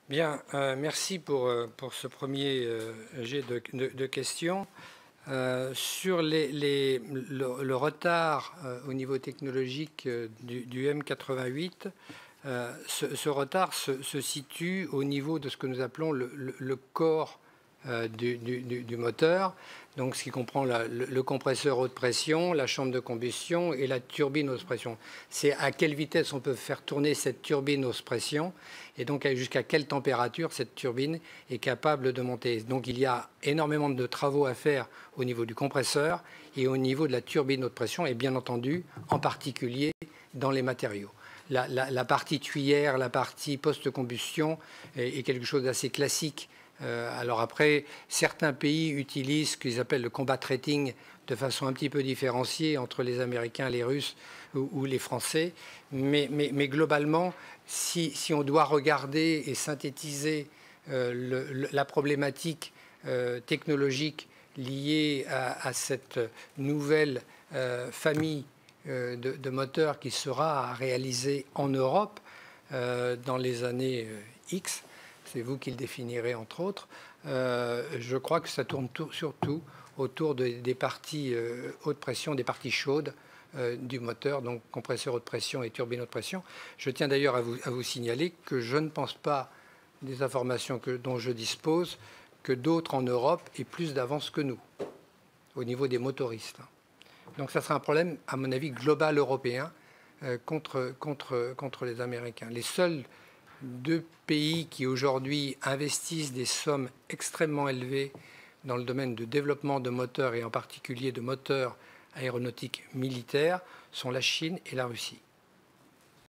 Bien, merci pour ce premier jet de questions. Sur le retard au niveau technologique du M88, ce retard se situe au niveau de ce que nous appelons le corps du moteur, donc ce qui comprend le compresseur haute pression, la chambre de combustion et la turbine haute pression. C'est à quelle vitesse on peut faire tourner cette turbine haute pression et donc jusqu'à quelle température cette turbine est capable de monter. Donc il y a énormément de travaux à faire au niveau du compresseur et au niveau de la turbine haute pression et bien entendu en particulier dans les matériaux. La partie tuyère, la partie post-combustion est quelque chose d'assez classique. Alors après, certains pays utilisent ce qu'ils appellent le combat rating de façon un petit peu différenciée entre les Américains, les Russes ou les Français. Mais globalement, si on doit regarder et synthétiser la problématique technologique liée à cette nouvelle famille de moteurs qui sera réalisée en Europe dans les années X, c'est vous qui le définirez entre autres, je crois que ça tourne surtout autour des parties haute pression, des parties chaudes du moteur, donc compresseur haute pression et turbine haute pression. Je tiens d'ailleurs à vous signaler que je ne pense pas, des informations dont je dispose, que d'autres en Europe aient plus d'avance que nous, au niveau des motoristes. Donc ça sera un problème, à mon avis, global européen contre les Américains. Les seuls deux pays qui aujourd'hui investissent des sommes extrêmement élevées dans le domaine de développement de moteurs et en particulier de moteurs aéronautiques militaires sont la Chine et la Russie.